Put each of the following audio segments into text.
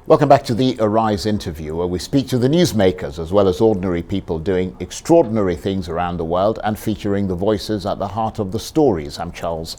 Welcome back to the Arise interview, where we speak to the newsmakers as well as ordinary people doing extraordinary things around the world and featuring the voices at the heart of the stories. I'm Charles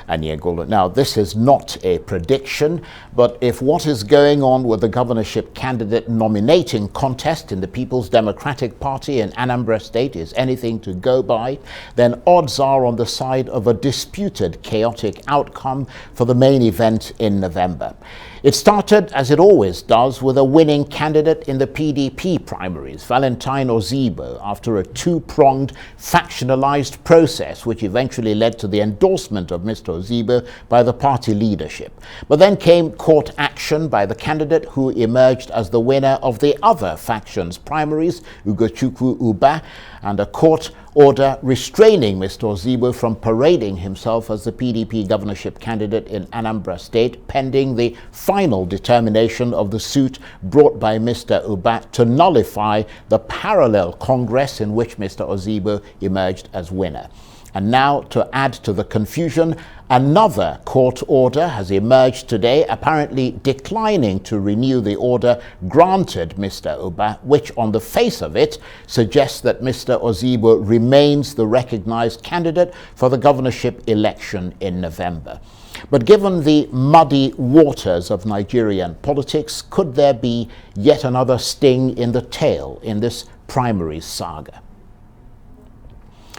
Aniagolu. Now, this is not a prediction, but if what is going on with the governorship candidate nominating contest in the People's Democratic Party in Anambra State is anything to go by, then odds are on the side of a disputed, chaotic outcome for the main event in November. It started, as it always does, with a winning candidate in the PDP primaries, Valentine Ozigbo, after a two-pronged, factionalized process which eventually led to the endorsement of Mr. Ozigbo by the party leadership. But then came court action by the candidate who emerged as the winner of the other faction's primaries, Ugochukwu Uba, and a court order restraining Mr. Ozigbo from parading himself as the PDP governorship candidate in Anambra State, pending the final determination of the suit brought by Mr. Uba to nullify the parallel Congress in which Mr. Ozigbo emerged as winner. And now, to add to the confusion, another court order has emerged today, apparently declining to renew the order granted Mr. Uba, which on the face of it suggests that Mr. Ozigbo remains the recognized candidate for the governorship election in November. But given the muddy waters of Nigerian politics, could there be yet another sting in the tail in this primaries saga?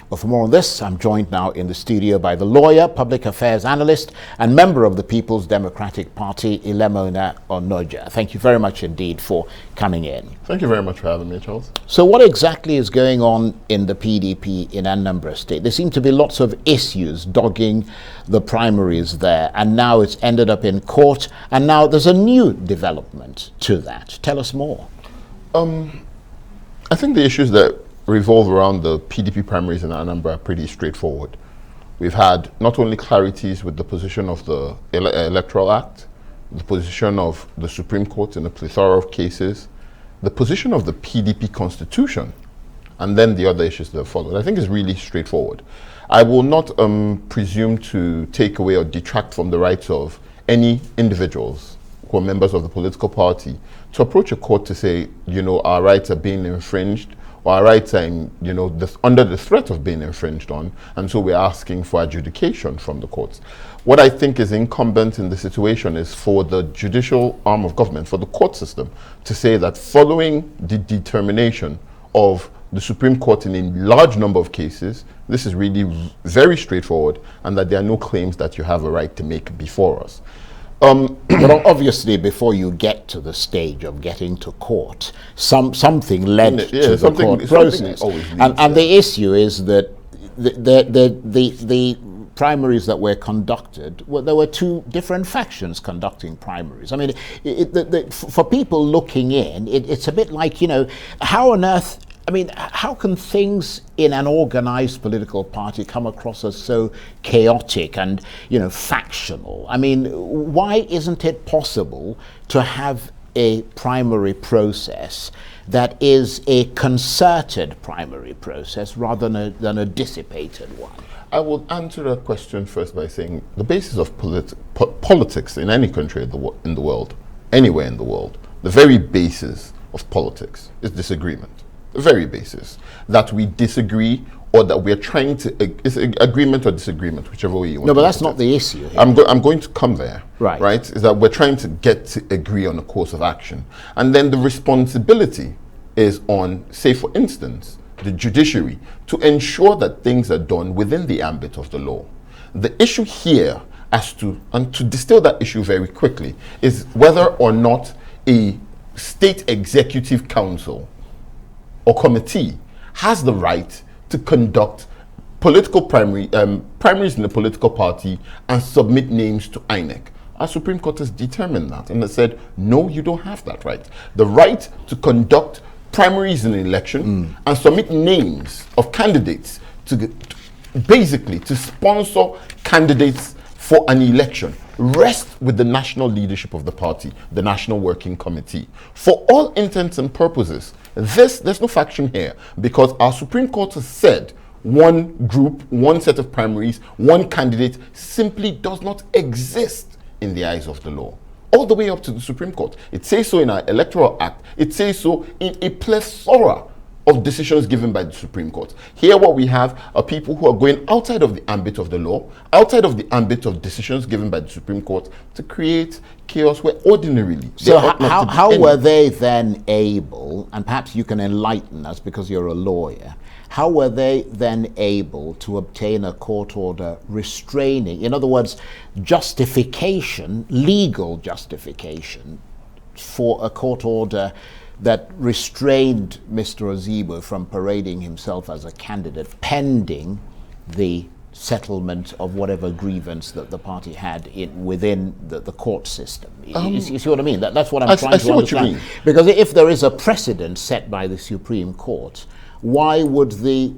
Well, for more on this, I'm joined now in the studio by the lawyer, public affairs analyst, and member of the People's Democratic Party, Ilemona Onoja. Thank you very much indeed for coming in. Thank you very much for having me, Charles. So what exactly is going on in the PDP in Anambra State? There seem to be lots of issues dogging the primaries there, and now it's ended up in court, and now there's a new development to that. Tell us more. I think the issues that revolve around the PDP primaries in Anambra are pretty straightforward. We've had not only clarities with the position of the Electoral Act, the position of the Supreme Court in a plethora of cases, the position of the PDP Constitution, and then the other issues that followed. I think it's really straightforward. I will not presume to take away or detract from the rights of any individuals who are members of the political party to approach a court to say, you know, our rights are being infringed, or our rights are, under the threat of being infringed on, and so we're asking for adjudication from the courts. What I think is incumbent in the situation is for the judicial arm of government, for the court system, to say that following the determination of the Supreme Court in a large number of cases, this is really very straightforward, and that there are no claims that you have a right to make before us. But obviously, before you get to the stage of getting to court, something led to the court process. And the issue is that the primaries that were conducted, there were two different factions conducting primaries. I mean, for people looking in, it's a bit like, how on earth, how can things in an organized political party come across as so chaotic and, factional? I mean, why isn't it possible to have a primary process that is a concerted primary process rather than a dissipated one? I will answer that question first by saying the basis of politics in any country in the world, anywhere in the world, the very basis of politics is disagreement. The very basis that we disagree, or that we're trying to, is agreement or disagreement, whichever way you want. No, but that's not the issue here. I'm going to come there. Right? Is that we're trying to get to agree on a course of action, and then the responsibility is on, say for instance, the judiciary to ensure that things are done within the ambit of the law. The issue here, and to distill that issue very quickly, is whether or not a state executive council or committee has the right to conduct political primaries in the political party and submit names to INEC. Our Supreme Court has determined that, and it said, no, you don't have that right. The right to conduct primaries in an election and submit names of candidates to basically to sponsor candidates for an election rests with the national leadership of the party, the National Working Committee. For all intents and purposes, there's no faction here, because our Supreme Court has said one group, one set of primaries, one candidate simply does not exist in the eyes of the law. all the way up to the Supreme Court. It says so in our Electoral Act. It says so in a plethora of decisions given by the Supreme Court. Here what we have are people who are going outside of the ambit of the law, outside of the ambit of decisions given by the Supreme Court to create chaos where ordinarily... So how were they then able, and perhaps you can enlighten us because you're a lawyer, how were they then able to obtain a court order restraining, in other words, justification, legal justification for a court order that restrained Mr. Ozigbo from parading himself as a candidate pending the settlement of whatever grievance that the party had within the court system? You see what I mean? That's what I'm trying to understand. What you mean. Because if there is a precedent set by the Supreme Court, why would the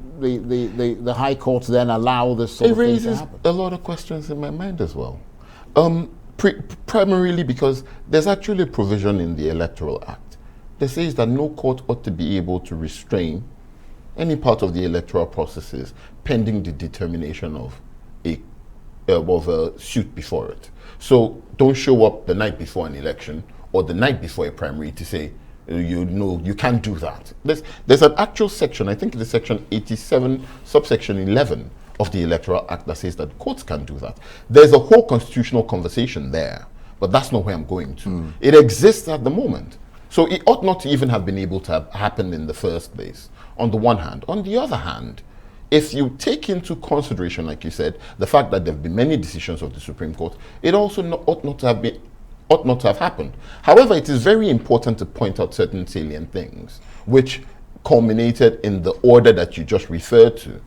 High Court then allow this sort of thing to happen? It raises a lot of questions in my mind as well. Primarily because there's actually a provision in the Electoral Act that says that no court ought to be able to restrain any part of the electoral processes pending the determination of a suit before it. So don't show up the night before an election or the night before a primary to say, you can't do that. There's an actual section, I think it is section 87, subsection 11 of the Electoral Act that says that courts can do that. There's a whole constitutional conversation there, but that's not where I'm going to. It exists at the moment. So it ought not to even have been able to have happened in the first place, on the one hand. On the other hand, if you take into consideration, like you said, the fact that there have been many decisions of the Supreme Court, it also ought not to have happened. However, it is very important to point out certain salient things, which culminated in the order that you just referred to.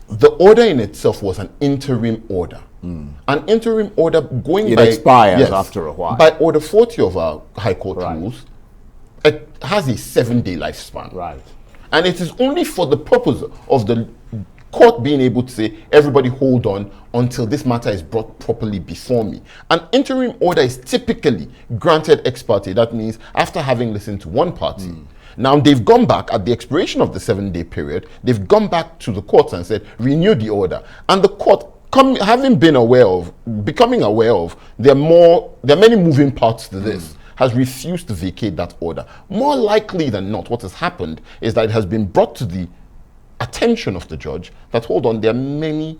The order in itself was an interim order. An interim order going by... It expires after a while. By Order 40 of our High Court rules, it has a 7-day lifespan. Right. And it is only for the purpose of the court being able to say, everybody hold on until this matter is brought properly before me. An interim order is typically granted ex parte. That means after having listened to one party. Now they've gone back at the expiration of the 7-day period, they've gone back to the courts and said, renew the order. And the court, becoming aware of, there are many moving parts to this, has refused to vacate that order. More likely than not, what has happened is that it has been brought to the attention of the judge that, hold on, there are many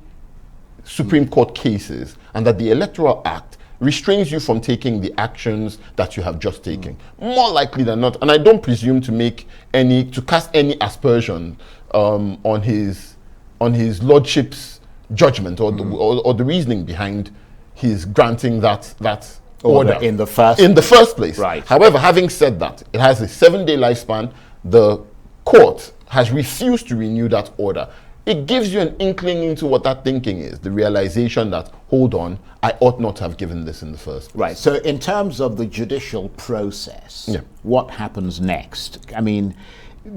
Supreme Court cases and that the Electoral Act restrains you from taking the actions that you have just taken. More likely than not, and I don't presume to cast any aspersion on his lordship's judgment or the reasoning behind his granting that order in the first place. Right. However, having said that, it has a 7-day lifespan. The court has refused to renew that order. It gives you an inkling into what that thinking is, the realization that, hold on, I ought not have given this in the first place. Right. So in terms of the judicial process, what happens next? I mean,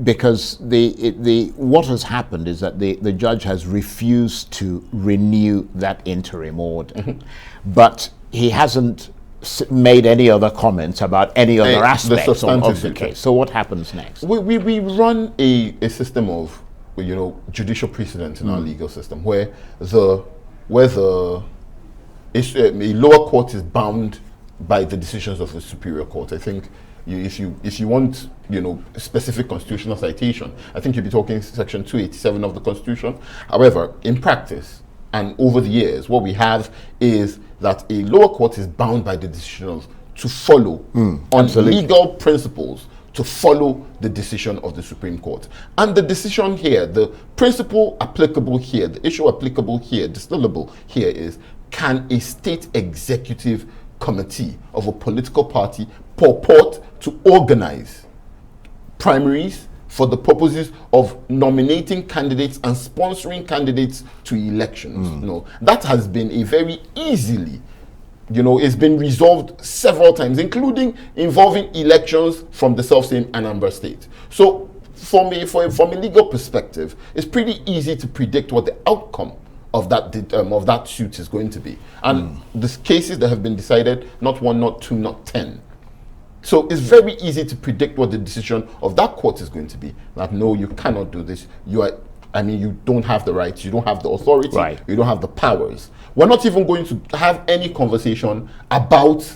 because what has happened is that the judge has refused to renew that interim order, but he hasn't made any other comments about any other aspects of the case. So what happens next? We run a system of judicial precedent in our legal system where a lower court is bound by the decisions of the superior court. I think if you want a specific constitutional citation, I think you'll be talking section 287 of the Constitution. However, in practice and over the years, what we have is that a lower court is bound by the decisions to follow on legal principles to follow the decision of the Supreme Court. And the decision here, the principle applicable here, the issue applicable here, distillable here is, can a state executive committee of a political party purport to organize primaries for the purposes of nominating candidates and sponsoring candidates to elections? That has been a very easily, it's been resolved several times, including involving elections from the self-same Anambra State. So from a legal perspective, it's pretty easy to predict what the outcome of that suit is going to be. And the cases that have been decided, not 1, not 2, not 10. So it's very easy to predict what the decision of that court is going to be. Like, no, you cannot do this. You don't have the rights, you don't have the authority, you don't have the powers. We're not even going to have any conversation about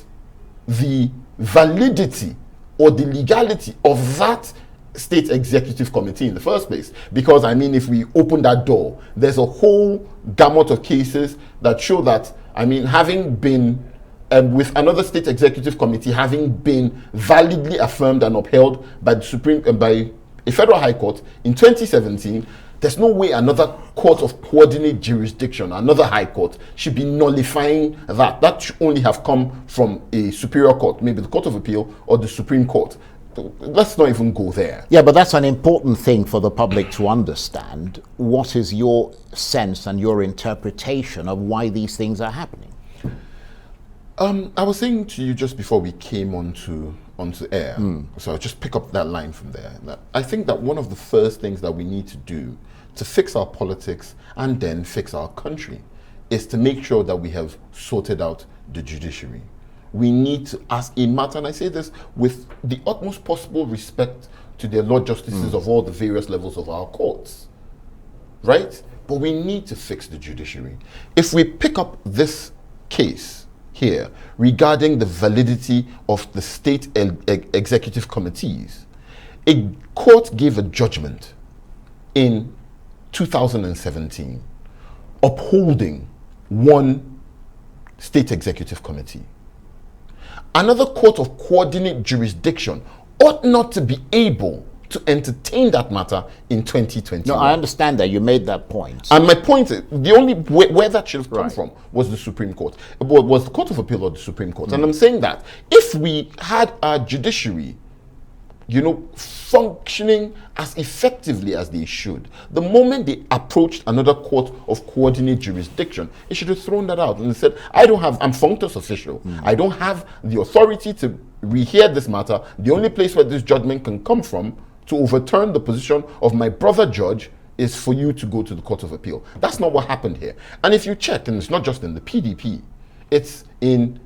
the validity or the legality of that state executive committee in the first place. Because, I mean, if we open that door, there's a whole gamut of cases that show that, I mean, having been with another state executive committee having been validly affirmed and upheld by the by a federal high court in 2017, there's no way another court of coordinate jurisdiction, another high court, should be nullifying that. That should only have come from a superior court, maybe the Court of Appeal or the Supreme Court. Let's not even go there. Yeah, but that's an important thing for the public to understand. What is your sense and your interpretation of why these things are happening? I was saying to you just before we came onto air, so I'll just pick up that line from there. I think that one of the first things that we need to do to fix our politics and then fix our country is to make sure that we have sorted out the judiciary. We need to, as a matter, and I say this with the utmost possible respect to the Lord Justices of all the various levels of our courts, right? But we need to fix the judiciary. If we pick up this case here regarding the validity of the state executive committees, a court gave a judgment in 2017 upholding one state executive committee. Another court of coordinate jurisdiction ought not to be able to entertain that matter in 2021. No, I understand that. You made that point. And my point is, the only where that should have come from was the Supreme Court. Was the Court of Appeal or the Supreme Court. And I'm saying that if we had our judiciary, functioning as effectively as they should, the moment they approached another court of coordinate jurisdiction, it should have thrown that out and said, I'm functus official. I don't have the authority to rehear this matter. The only place where this judgment can come from to overturn the position of my brother judge is for you to go to the Court of Appeal. That's not what happened here. And if you check, and it's not just in the PDP, it's in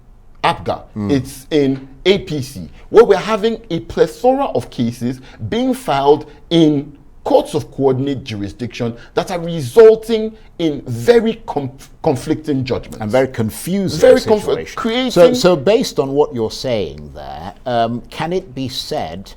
APGA, it's in APC, where we're having a plethora of cases being filed in courts of coordinate jurisdiction that are resulting in very conflicting judgments. And very confusing situations. So based on what you're saying there, can it be said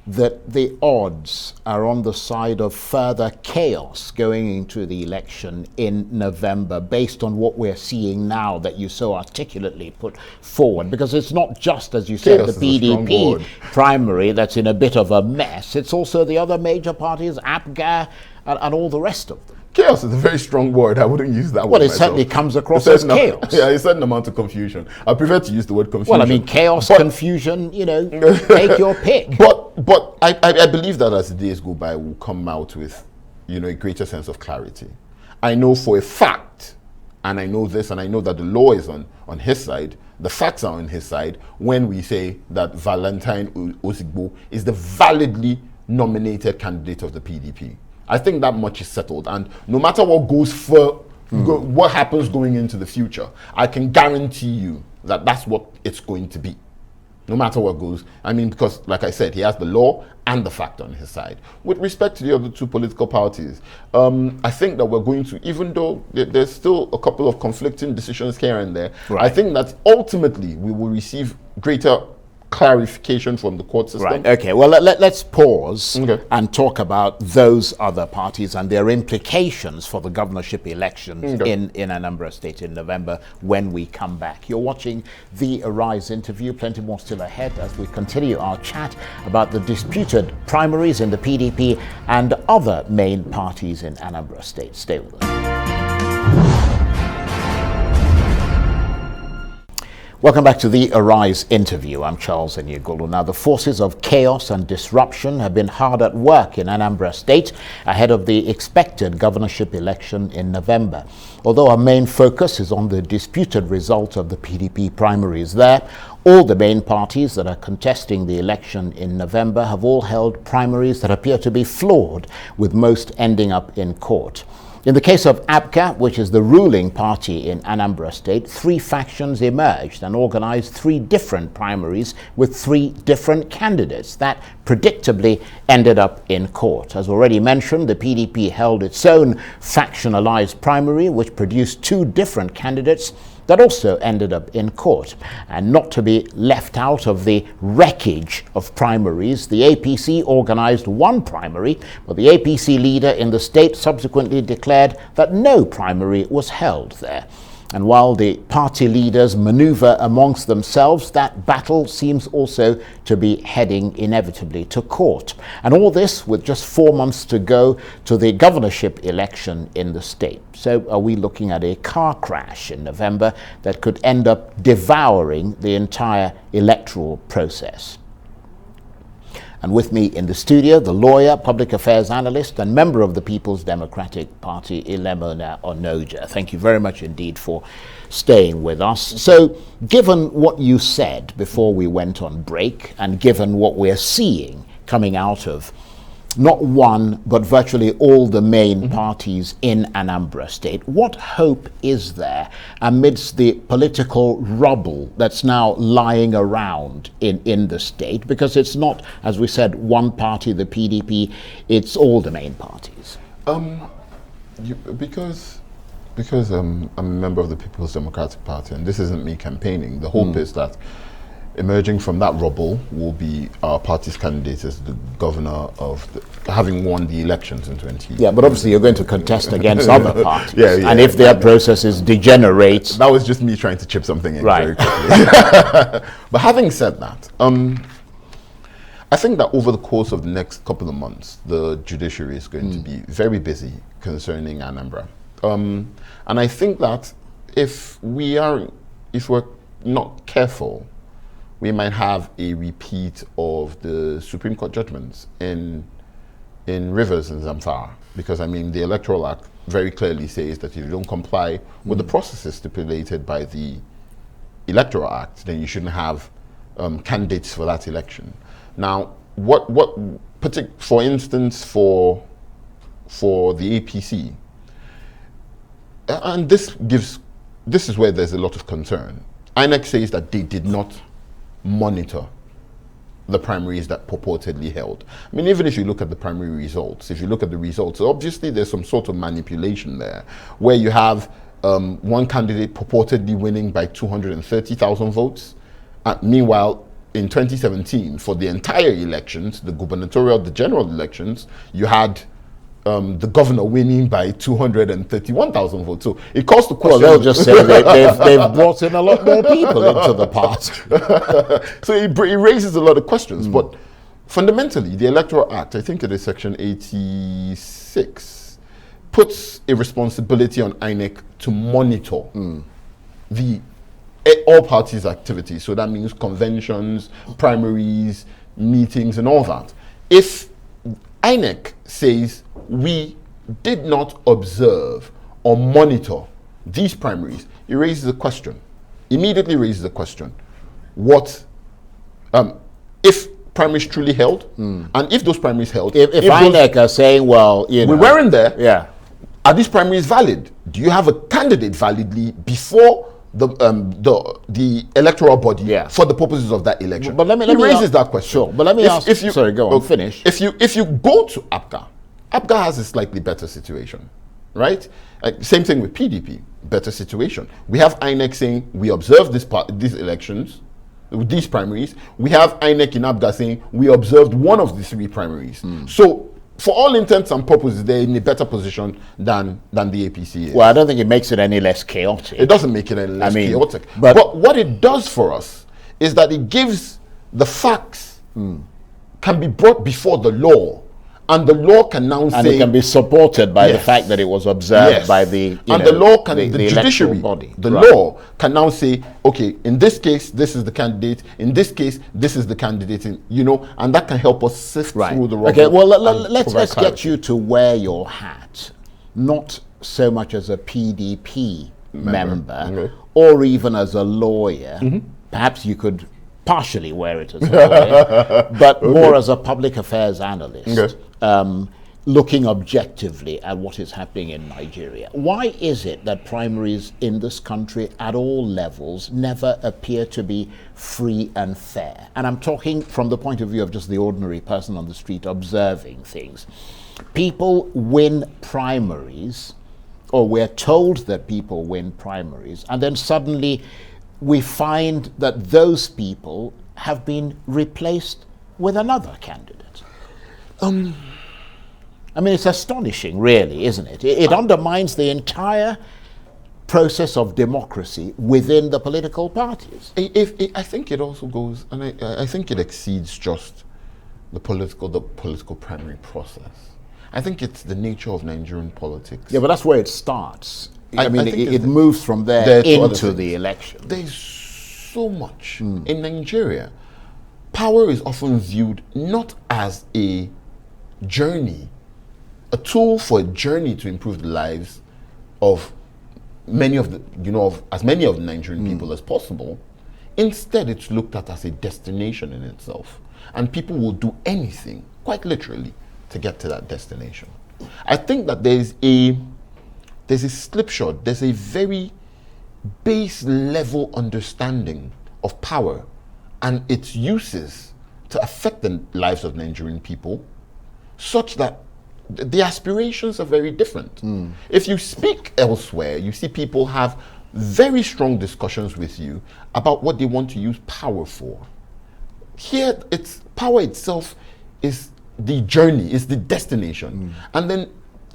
that the odds are on the side of further chaos going into the election in November, based on what we're seeing now that you so articulately put forward? Because it's not just, as you said, the PDP primary that's in a bit of a mess. It's also the other major parties, APGA, and all the rest of them. Chaos is a very strong word. I wouldn't use that word. Well, it certainly comes across as chaos. Yeah, it's a certain amount of confusion. I prefer to use the word confusion. Well, I mean, chaos, confusion, take your pick. But I believe that as the days go by, we'll come out with, a greater sense of clarity. I know for a fact, and I know this, and I know that the law is on his side, the facts are on his side, when we say that Valentine Osigbo is the validly nominated candidate of the PDP. I think that much is settled, and no matter what goes what happens going into the future, I can guarantee you that that's what it's going to be. No matter what goes, I mean, because like I said, he has the law and the fact on his side. With respect to the other two political parties, I think that we're going to, even though there's still a couple of conflicting decisions here and there, I think that ultimately we will receive greater clarification from the court system. Right, okay. Well, let's pause and talk about those other parties and their implications for the governorship elections in Anambra State in November when we come back. You're watching the Arise interview. Plenty more still ahead as we continue our chat about the disputed primaries in the PDP and other main parties in Anambra State. Stay with us. Welcome back to the Arise interview. I'm Charles Aniagolu. Now, the forces of chaos and disruption have been hard at work in Anambra State ahead of the expected governorship election in November. Although our main focus is on the disputed result of the PDP primaries there, all the main parties that are contesting the election in November have all held primaries that appear to be flawed, with most ending up in court. In the case of APGA, which is the ruling party in Anambra State, 3 factions emerged and organized 3 different primaries with 3 different candidates that predictably ended up in court. As already mentioned, the PDP held its own factionalized primary, which produced 2 different candidates that also ended up in court. And not to be left out of the wreckage of primaries, the APC organized one primary, but the APC leader in the state subsequently declared that no primary was held there. And while the party leaders maneuver amongst themselves, that battle seems also to be heading inevitably to court. And all this with just 4 months to go to the governorship election in the state. So are we looking at a car crash in November that could end up devouring the entire electoral process? And with me in the studio, the lawyer, public affairs analyst, and member of the People's Democratic Party, Ilemona Onoja. Thank you very much indeed for staying with us. So, given what you said before we went on break, and given what we're seeing coming out of not one, but virtually all the main parties in Anambra State, what hope is there amidst the political rubble that's now lying around in the state? Because it's not, as we said, one party, the PDP, it's all the main parties. Because I'm a member of the People's Democratic Party, and this isn't me campaigning, the hope is that emerging from that rubble will be our party's candidate as the governor of having won the elections in 20. Yeah, but obviously you're going to contest against other parties. And if their processes degenerate. That was just me trying to chip something in very quickly. But having said that, I think that over the course of the next couple of months, the judiciary is going to be very busy concerning Anambra. And I think that if we're not careful, we might have a repeat of the Supreme Court judgments in Rivers and Zamfara, because I mean the Electoral Act very clearly says that if you don't comply with the processes stipulated by the Electoral Act, then you shouldn't have candidates for that election. Now, for instance, for the APC, and this is where there's a lot of concern. INEC says that they did not monitor the primaries that purportedly held. I mean, even if you look at the primary results, obviously there's some sort of manipulation there, where you have one candidate purportedly winning by 230,000 votes. Meanwhile, in 2017, for the entire elections, the gubernatorial, the general elections, you had the governor winning by 231,000 votes. So it calls the question. Well, they'll just say they've brought in a lot more people into the party. So it raises a lot of questions. But fundamentally, the Electoral Act, I think it is Section 86, puts a responsibility on INEC to monitor all parties' activities. So that means conventions, primaries, meetings, and all that. If INEC says we did not observe or monitor these primaries, it immediately raises a question. What if primaries truly held, and if those primaries held, if INEC are saying, well, we weren't there, are these primaries valid? Do you have a candidate validly before the electoral body for the purposes of that election? But let me raises that question. Sure, but let me ask. Sorry, go on. Finish. If you go to APGA has a slightly better situation, right? Same thing with PDP, better situation. We have INEC saying we observed these elections, these primaries. We have INEC in APGA saying we observed one of the three primaries. So, for all intents and purposes, they're in a better position than the APC is. Well, I don't think it makes it any less chaotic. It doesn't make it any less chaotic. But what it does for us is that it gives the facts can be brought before the law, and the law can now say... And it can be supported by the fact that it was observed by the judiciary body. The law can now say, okay, in this case, this is the candidate. In this case, this is the candidate. And that can help us sift through the rubble. Okay, well, let's get you to wear your hat, not so much as a PDP member or even as a lawyer. Perhaps you could partially wear it as a lawyer, but more as a public affairs analyst, looking objectively at what is happening in Nigeria. Why is it that primaries in this country at all levels never appear to be free and fair? And I'm talking from the point of view of just the ordinary person on the street observing things. People win primaries or we're told that people win primaries, and then suddenly we find that those people have been replaced with another candidate. I mean, it's astonishing, really, isn't it? It undermines the entire process of democracy within the political parties. I think it also goes, and I think it exceeds just the political primary process. I think it's the nature of Nigerian politics. Yeah, but that's where it starts. I mean, it moves from there into the election. There's so much. In Nigeria, power is often viewed not as a journey, a tool for a journey to improve the lives of many of the, as many of the Nigerian people as possible. Instead, it's looked at as a destination in itself. And people will do anything, quite literally, to get to that destination. I think that there's a slipshod, there's a very base level understanding of power and its uses to affect the lives of Nigerian people, such that the aspirations are very different. If you speak elsewhere, you see people have very strong discussions with you about what they want to use power for. Here, power itself is the journey, is the destination. And then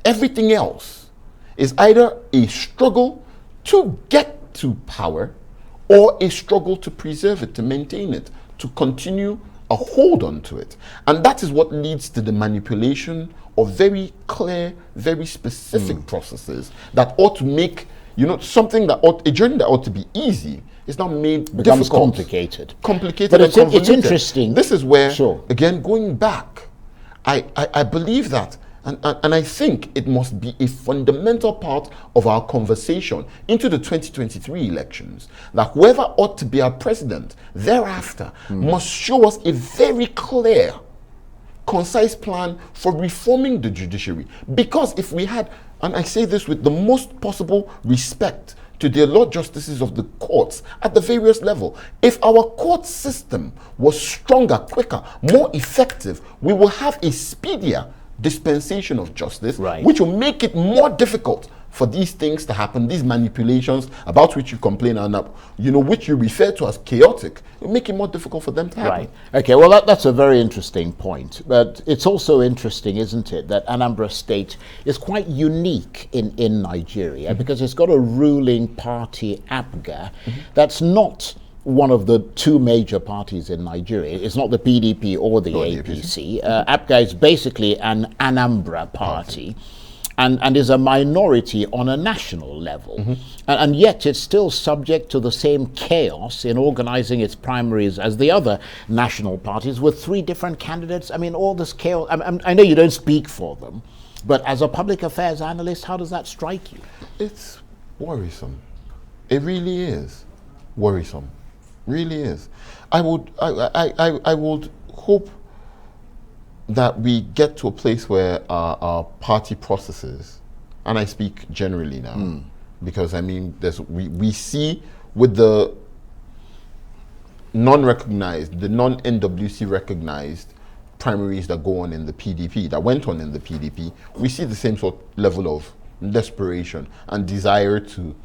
everything else is either a struggle to get to power or a struggle to preserve it, to maintain it, to continue a hold on to it. And that is what leads to the manipulation of very clear, very specific processes that ought to make, something that a journey that ought to be easy is now made becomes difficult, complicated. But it's interesting. This is where, again, going back, I believe that, and I think it must be a fundamental part of our conversation into the 2023 elections, that whoever ought to be our president thereafter must show us a very clear, concise plan for reforming the judiciary. Because if we had, and I say this with the most possible respect to the Lord Justices of the courts at the various levels, if our court system was stronger, quicker, more effective, we will have a speedier dispensation of justice, which will make it more difficult for these things to happen, these manipulations about which you complain and which you refer to as chaotic, will make it more difficult for them to happen. Okay, well that's a very interesting point. But it's also interesting, isn't it, that Anambra State is quite unique in Nigeria because it's got a ruling party, APGA, that's not one of the two major parties in Nigeria. It's not the PDP or the APC. APGA is basically an Anambra party. And is a minority on a national level. And yet it's still subject to the same chaos in organizing its primaries as the other national parties with 3 different candidates. I mean, all this chaos, I know you don't speak for them, but as a public affairs analyst, how does that strike you? It's worrisome. It really is worrisome. Really is. I would hope that we get to a place where our party processes, and I speak generally now, because I mean, we see with the non-recognized, the non-NWC recognized primaries that go on in the PDP, that went on in the PDP, we see the same sort of level of desperation and desire to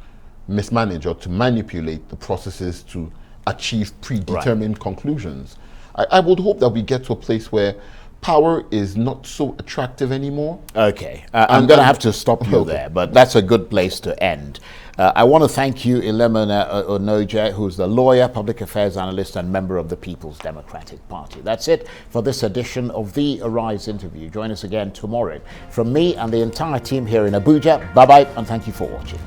mismanage or to manipulate the processes to achieve predetermined conclusions. I would hope that we get to a place where power is not so attractive anymore. Okay, I'm going to have to stop you there, but that's a good place to end. I want to thank you, Ilemona Onoja, who's the lawyer, public affairs analyst, and member of the People's Democratic Party. That's it for this edition of the Arise interview. Join us again tomorrow. From me and the entire team here in Abuja, bye-bye, and thank you for watching.